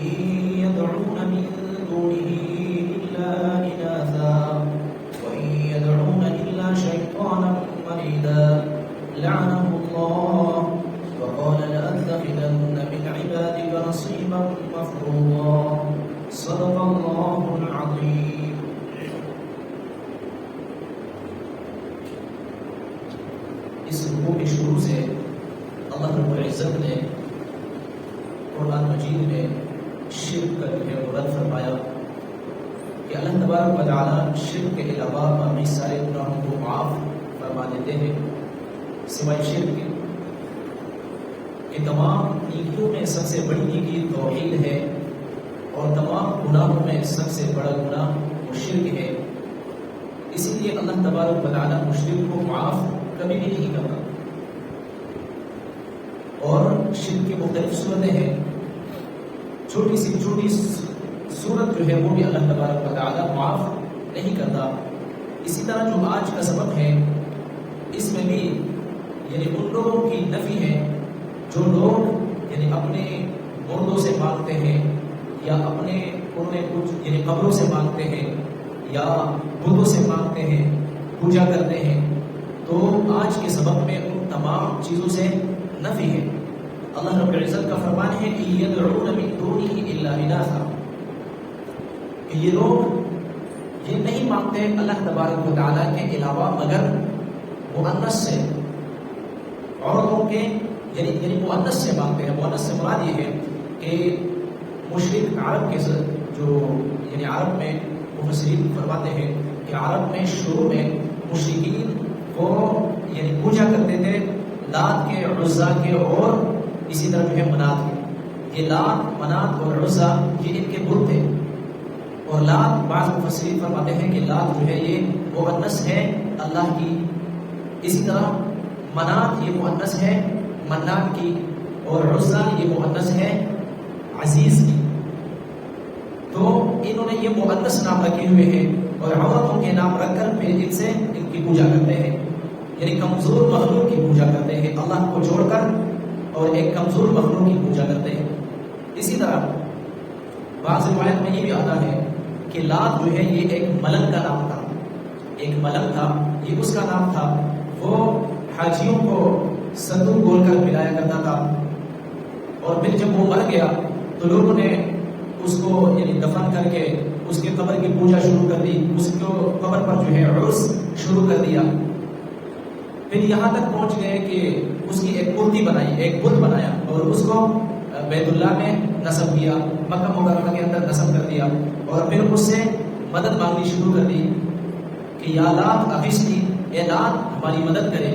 إن يدعون من دونه إلا إناثا وإن يدعون إلا شيطانا مريدا لعنه الله وقال لأتخذن من عبادك نصيبا مفروضا صدق الله العظيم. اس رکوع کے شروع سے اللہ رب العزت نے قرآن مجید میں شرک کا جو ہے رد فرمایا کہ اللہ تبارک و تعالیٰ شرک کے علاوہ باقی سارے گناہوں کو معاف فرما دیتے ہیں سوائے شرک کے کہ تمام نیکیوں میں سب سے بڑی نیکی توحید ہے اور تمام گناہوں میں سب سے بڑا گناہ وہ شرک ہے. اسی لیے اللہ تبارک و تعالیٰ مشرک کو معاف کبھی بھی نہیں کرتا. اور شرک کی مختلف صورتیں ہیں. چھوٹی سی صورت جو ہے وہ بھی اللہ تبارک و تعالیٰ معاف نہیں کرتا. اسی طرح جو آج کا سبب ہے اس میں بھی یعنی ان لوگوں کی نفی ہے جو لوگ یعنی اپنے مردوں سے مانگتے ہیں یا اپنے کچھ یعنی قبروں سے مانگتے ہیں یا بتوں سے مانگتے ہیں پوجا کرتے ہیں. تو آج کے سبب میں ان تمام چیزوں سے نفی ہے. اللہ رب العزت کا فرمان ہے کہ یدعون من دونہ الا اناثا کہ یہ لوگ یہ نہیں مانگتے اللہ تبارک و تعالیٰ کے علاوہ مگر مؤنث سے عورتوں کے یعنی مؤنث سے مانگتے ہیں. مؤنث سے مراد یہ ہے کہ مشرک عرب کے جو یعنی عرب میں مفسرین فرماتے ہیں کہ عرب میں شروع میں مشرکین کو یعنی پوجا کرتے تھے لات کے عزا کے اور اسی طرح جو ہے منات کے. یہ لات منات اور عزا یہ ان کے بت تھے. اور لات بعض مفسرین فرماتے ہیں کہ لات جو ہے یہ مؤنث ہے اللہ کی. اسی طرح منات یہ مؤنث ہے منان کی اور عزا یہ مؤنث ہے عزیز کی. تو انہوں نے یہ مؤنث نام رکھے ہوئے ہیں اور عورتوں کے نام رکھ کر پھر ان سے ان کی پوجا کرتے ہیں. یعنی کمزور مخلوق کی پوجا کرتے ہیں اللہ کو چھوڑ کر اور ایک کمزور مخلوق کی پوجا کرتے ہیں. اسی طرح بعض روایت میں یہ بھی آتا ہے کہ لات جو ہے یہ ایک ملنگ کا نام تھا. ایک ملنگ تھا یہ اس کا نام تھا. وہ حاجیوں کو صندوق گول کر پلایا کرتا تھا اور پھر جب وہ مر گیا تو لوگوں نے اس کو یعنی دفن کر کے اس کے قبر کی پوجا شروع کر دی. اس کو قبر پر جو ہے عرس شروع کر دیا. پھر یہاں تک پہنچ گئے کہ اس کی ایک مورتی بنائی ایک بت بنایا اور اس کو بیت اللہ میں نصب کیا مکہ مکرمہ کے اندر نصب کر دیا اور پھر اس سے مدد مانگنی شروع کر دی کہ یا لات اغثنی اے لات ہماری مدد کرے.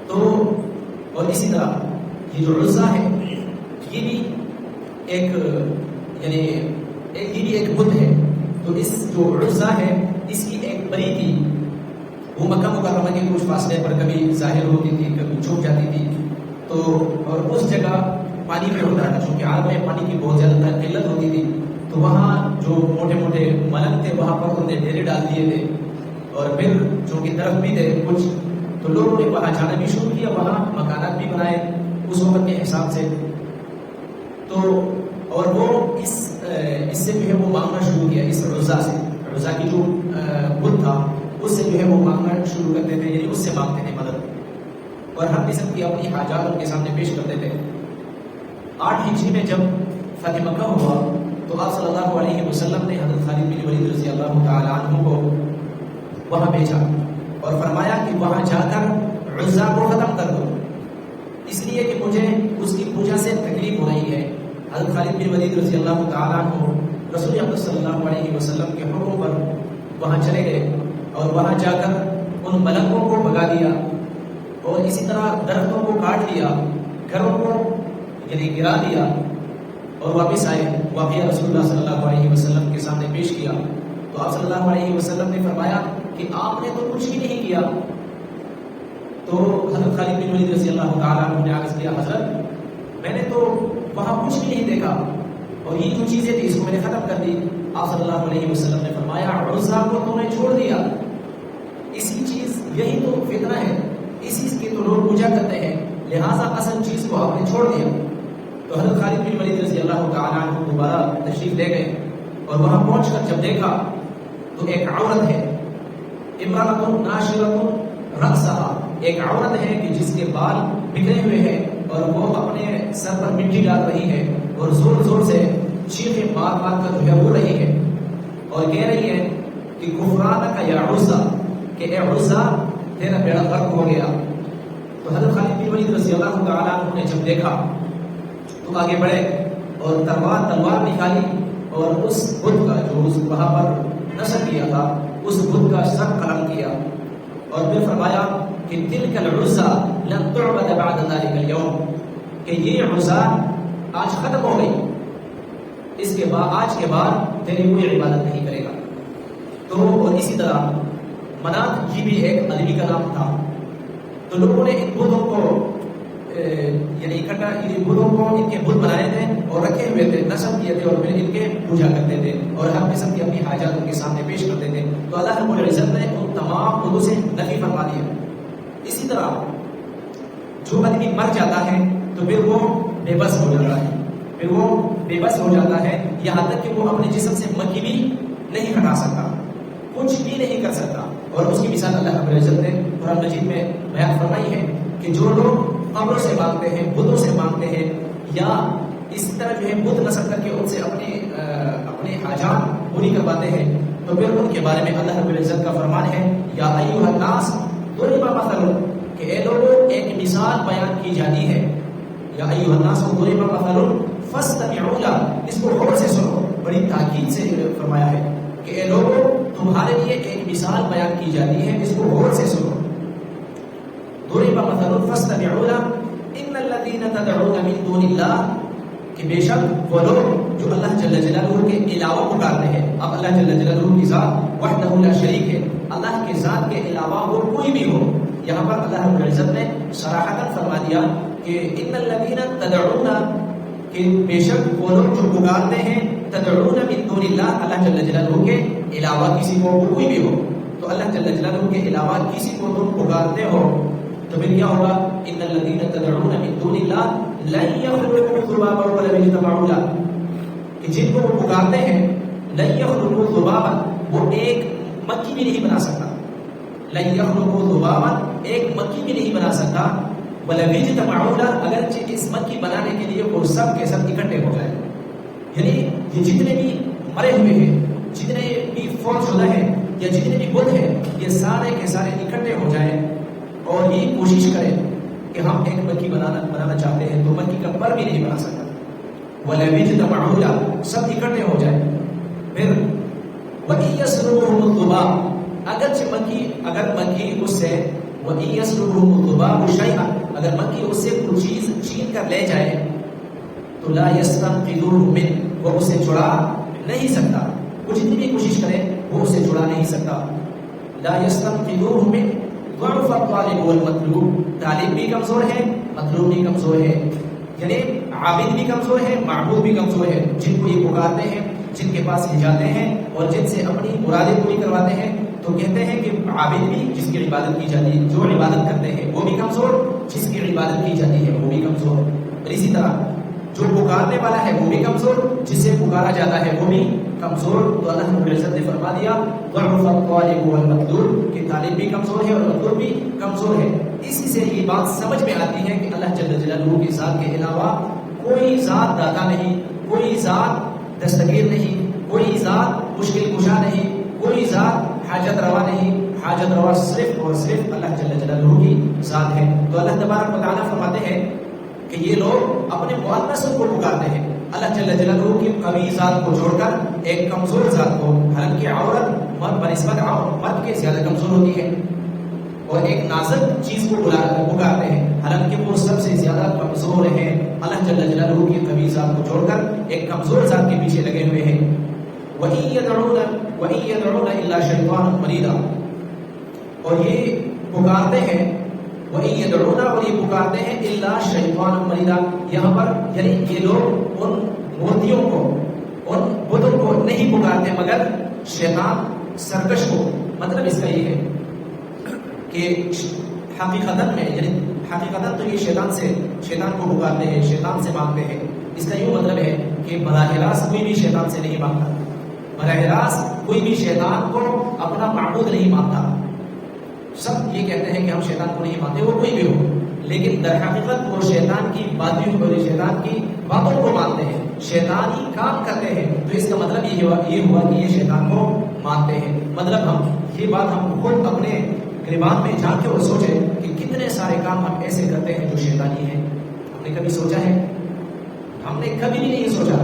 تو اور اسی طرح یہ جو عزا ہے یہ بھی ایک یعنی یہ بھی ایک بت ہے. تو اس جو عزا ہے اس کی ایک پری تھی. وہ مکہ مکرمہ کے کچھ فاصلے پر کبھی ظاہر ہوتی تھی کبھی چھپ جاتی تھی. تو اور اس جگہ پانی میں ہوتا تھا چونکہ عرب میں پانی کی بہت زیادہ قلت ہوتی تھی. تو وہاں جو موٹے موٹے ملنگ تھے وہاں پر انہوں نے ڈیرے ڈال دیے تھے اور پھر چونکہ درخت بھی تھے کچھ تو لوگوں نے وہاں جانا بھی شروع کیا. وہاں مکانات بھی بنائے اس وقت کے حساب سے. تو اور وہ اس سے جو ہے وہ مانگنا شروع کیا اس عزا سے. عزا کی جو بت تھا اس سے جو ہے وہ مانگنا شروع کرتے تھے یعنی اس سے مانگتے تھے مدد اور ہر قسم کی اپنی حاجات ان کے سامنے پیش کرتے تھے. 8 ہجری میں جب فتح مکہ ہوا تو آپ صلی اللہ علیہ وسلم نے حضرت خالد بن ولید رضی اللہ تعالی عنہ کو وہاں بھیجا اور فرمایا کہ وہاں جا کر عزا کو ختم کر دو اس لیے کہ مجھے اس کی پوجا سے تکلیف ہو رہی ہے. حضرت خالد بن ولید رضی اللہ تعالی عنہ رسول اللہ صلی اللہ علیہ وسلم کے حکم پر وہاں چلے گئے اور وہاں جا کر ان ملنگوں کو بھگا دیا اور اسی طرح درختوں کو کاٹ دیا گھروں کو یعنی گرا دیا اور واپس آئے. واقعہ رسول اللہ صلی اللہ علیہ وسلم کے سامنے پیش کیا تو آپ صلی اللہ علیہ وسلم نے فرمایا کہ آپ نے تو کچھ بھی نہیں کیا. تو حضرت خالد بن ولید رضی اللہ تعالیٰ عنہ نے عرض کیا حضرت میں نے تو وہاں کچھ بھی نہیں دیکھا اور یہ جو چیزیں تھی اس کو میں نے ختم کر دی. آپ صلی اللہ علیہ وسلم نے فرمایا عزا کو تو نے چھوڑ دیا. اسی چیز یہی تو فتنہ ہے اسی کی تو لوگ پوجا کرتے ہیں لہٰذا اصل چیز کو آپ نے چھوڑ دیا. تو تو حضرت خالد بن ولید رضی اللہ تعالیٰ عنہ دوبارہ تشریف لے گئے اور وہاں پہنچ کر جب دیکھا تو ایک عورت ہے، امرأۃ ناشرۃ رأسہا، ایک عورت ہے کہ جس کے بال بکھرے ہوئے ہیں اور وہ اپنے سر پر مٹی ڈال رہی ہے اور زور زور سے چیخیں مار مار کر جو ہے رو رہی ہے اور کہہ رہی ہے کہ غفرانک یا عزا، کہ اے عزا تیرا بیڑا غرق ہو گیا۔ تو حضرت خالد بن ولید رضی اللہ تعالیٰ عنہ نے جب دیکھا تو آگے بڑھے اور تلوار نکالی اور اس بت کا جو وہاں پر نصب کیا تھا اس بت کا سر قلم کیا اور پھر فرمایا کہ تلک العزا لن تعبد بعد ذلك اليوم، کہ یہ عزا آج ختم ہو گئی، اس کے بعد آج کے بعد تیری کوئی عبادت نہیں کرے گا۔ تو اور اسی طرح منات یہ بھی ایک آدمی کا نام تھا، تو لوگوں نے ان بتوں کو یعنی اکٹھا ان بتوں کو ان کے بت بنائے تھے اور رکھے ہوئے تھے، نصب کیے تھے اور پھر ان کے پوجا کرتے تھے اور ہر قسم کی اپنی حاجات ان کے سامنے پیش کرتے تھے۔ تو اللہ رب العزت نے ان تمام بتوں سے نفی فرما دیا۔ اسی طرح جو آدمی مر جاتا ہے تو پھر وہ بے بس ہو جاتا ہے، پھر وہ بے بس ہو جاتا ہے، یہاں تک کہ وہ اپنے جسم سے مکھی بھی نہیں ہٹا سکتا، کچھ بھی نہیں کر سکتا۔ اور اس کی مثال اللہ رب العزت نے قرآن مجید میں بیان فرمائی ہے کہ جو لوگ قبروں سے مانگتے ہیں، بتوں سے مانگتے ہیں یا اس طرح جو ہے بت نصب کر کے ان سے اپنے حاجات پوری کرواتے ہیں، تو پھر ان کے بارے میں اللہ رب العزت کا فرمان ہے یا ایھا الناس ضرب مثل، کہ اے لوگوں ایک مثال بیان کی جاتی ہے، یا ایھا الناس ضرب مثل فاستمعوا له، اس کو غور سے سنو، بڑی تاکید سے فرمایا ہے کہ اے لوگوں تمہارے لیے ایک مثال بیان کی جاتی ہے، اس کو غور سے سنو۔ ضرب مثل فاستمعوا له ان الذين تدعون من دون الله، کہ بے شک وہ لوگ جو اللہ جل جلالہ کے علاوہ پکارتے ہیں، اب اللہ جل جلالہ کی ذات وحدہ لا شریک ہے، اللہ کے ذات کے علاوہ وہ کوئی بھی ہو، یہاں پر اللہ رب العزت نے صراحتاً فرما دیا کہ ان الذين تدعون، کہ بے شک وہ لوگ جو پکارتے ہیں تدعون من دون اللہ، اللہ جل جلالہ کے علاوہ کسی کو، وہ کوئی بھی ہو، تو اللہ جل جلالہ کے علاوہ کسی کو تم پکارتے ہو تو پھر کیا ہوگا؟ ان الذين تدعون من دون الله لن يخلقوا ذبابا ولو اجتمعوا له، کہ جن کو وہ پکارتے ہیں لن يخلقوا ذبابا، وہ ایک مکھی بھی نہیں بنا سکتا، لن يخلقوا ذبابا ایک مکھی بھی نہیں بنا سکتا، ولو اجتمعوا له اگرچہ اس مکھی بنانے کے لیے وہ سب کے سب اکٹھے ہو جائیں، یعنی یہ جتنے بھی مرے ہوئے ہیں، جتنے بھی فوت شدہ ہیں یا جتنے بھی بت ہیں، یہ سارے کے سارے اکٹھے ہو جائیں اور یہ کوشش کریں کہ ہم ایک مکھی بنانا چاہتے ہیں تو مکھی کا پر بھی نہیں بنا سکتا، وَلَوِ اجْتَمَعُوا لَهُ سب اکٹھے ہو جائیں۔ پھر وَإِن يَسْلُبْهُمُ الذُّبَابُ اگر مکھی اس سے وَإِن يَسْلُبْهُمُ الذُّبَابُ شَيْئًا اگر مکھی اس سے کوئی چیز چھین کر لے جائے تو لَا يَسْتَنقِذُوهُ مِنْهُ وہ اسے چھڑا نہیں سکتا، وہ جتنی بھی کوشش کرے وہ اسے چھڑا نہیں سکتا۔ لَا يَسْتَنقِذُوهُ مِنْهُ ضعف الطالب والمطلوب، طالب بھی کمزور ہے، مطلوب بھی کمزور ہے، یعنی عابد بھی کمزور ہے، معبود بھی کمزور ہے، جن کو یہ پکارتے ہیں، جن کے پاس یہ جاتے ہیں اور جن سے اپنی مرادیں پوری کرواتے ہیں، تو کہتے ہیں کہ عابد بھی جس کی عبادت کی جاتی ہے، جو عبادت کرتے ہیں وہ بھی کمزور، جس کی عبادت کی جاتی ہے وہ بھی کمزور، اور اسی طرح جو پکارنے والا ہے وہ بھی کمزور، جس سے پکارا جاتا ہے وہ بھی کمزور۔ تو اللہ رب العزت نے فرما دیا ضعف الطالب والمطلوب، کہ طالب بھی کمزور ہے اور مطلوب بھی کمزور ہے۔ اسی سے یہ بات سمجھ میں آتی ہے کہ اللہ جل جلالہ کی ذات کے علاوہ کوئی ذات داتا نہیں، کوئی ذات دستگیر نہیں، کوئی ذات مشکل کشا نہیں، کوئی ذات حاجت روا نہیں، حاجت روا صرف اور صرف اللہ جل جلالہ کی ذات ہے۔ تو اللہ تبارک و تعالیٰ فرماتے ہیں کہ یہ لوگ اپنے مؤنث کو پکارتے ہیں، اللہ جل جلالہ کی قوی ذات کو چھوڑ کر ایک کمزور ذات کو، حالانکہ عورت مرد بنسبت مرد کے زیادہ کمزور ہوتی ہے، اور ایک نازک چیز کو پکارتے ہیں حالانکہ وہ سب سے زیادہ کمزور ہے۔ اللہ جل جلالہ کی قوی ذات کو چھوڑ کر ایک کمزور ذات کے پیچھے لگے ہوئے ہیں۔ وَإِن يَدْعُونَ إِلَّا شَيْطَانًا مَرِيدًا، اور یہ پکارتے ہیں وَإِن يَدْعُونَ، اور یہ پکارتے ہیں إِلَّا شَيْطَانًا مَرِيدًا، یہاں پر یعنی یہ لوگ ان مورتیوں کو، ان بتوں کو نہیں پکارتے مگر شیطان سرکش کو۔ مطلب اس کا یہ ہے کہ حقیقتاً میں یعنی حقیقت تو یہ شیطان کو پکارتے ہیں، شیطان سے مانگتے ہیں. اس کا یوں مطلب ہے کہ براہ راست کوئی بھی شیطان سے نہیں مانگتا، براہ راست کوئی بھی شیطان کو اپنا معبود نہیں مانتا. سب یہ کہتے ہیں کہ ہم شیطان کو نہیں مانتے، وہ کوئی بھی ہو، لیکن در حقیقت وہ شیطان کی باتوں کو مانتے ہیں، شیطانی کام کرتے ہیں. تو اس کا مطلب یہ ہوا کہ یہ شیطان کو مانتے ہیں. مطلب یہ بات ہم خود اپنے گریبان میں جان کے اور سوچیں کہ کتنے سارے کام ہم ایسے کرتے ہیں جو شیطانی ہیں. ہم نے کبھی سوچا ہے؟ ہم نے کبھی بھی نہیں سوچا.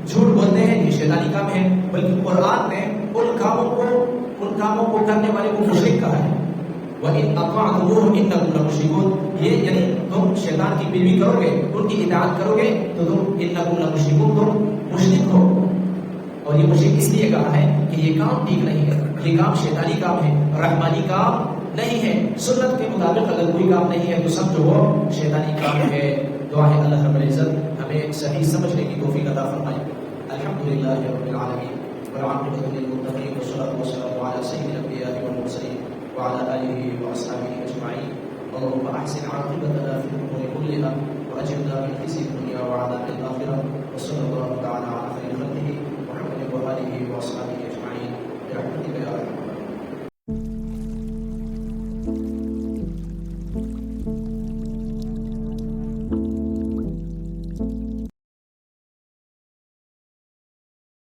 جھوٹ بولتے ہیں یہ شیطانی کام ہے، بلکہ قرآن نے ان کاموں کو کرنے والے کو مشرک کہا ہے. وَإِنْ أَطَعْتُمُوهُمْ إِنَّكُمْ لَمُشْرِكُونَ. یہ یعنی تم شیطان کی پیروی کرو گے، ان کی اطاعت کرو گے تو تم إِنَّكُمْ لَمُشْرِكُونَ، تم مشرک ہو. اور یہ مشرک اس لیے کہا ہے کہ یہ کام ٹھیک نہیں ہے، یہ کام شیطانی کام ہے، رحمانی کام نہیں ہے. سنت کے مطابق اگر کوئی کام نہیں ہے تو سمجھو وہ شیطانی کام ہے. دعا ہے اللہ رب العزت ہمیں صحیح سمجھنے کی توفیق عطا فرمائے. الحمدللہ رب العالمین والعاقبۃ للمتقین والصلاۃ والسلام علی سید الانبیاء والمرسلین وعلى آله وأصحابه أجمعين. اللهم أحسن عاقبتنا في الأمور كلها وأجرنا من خزي الدنيا وعذاب الآخرة. وصلى الله تعالى على خير خلقه محمد وآله وأصحابه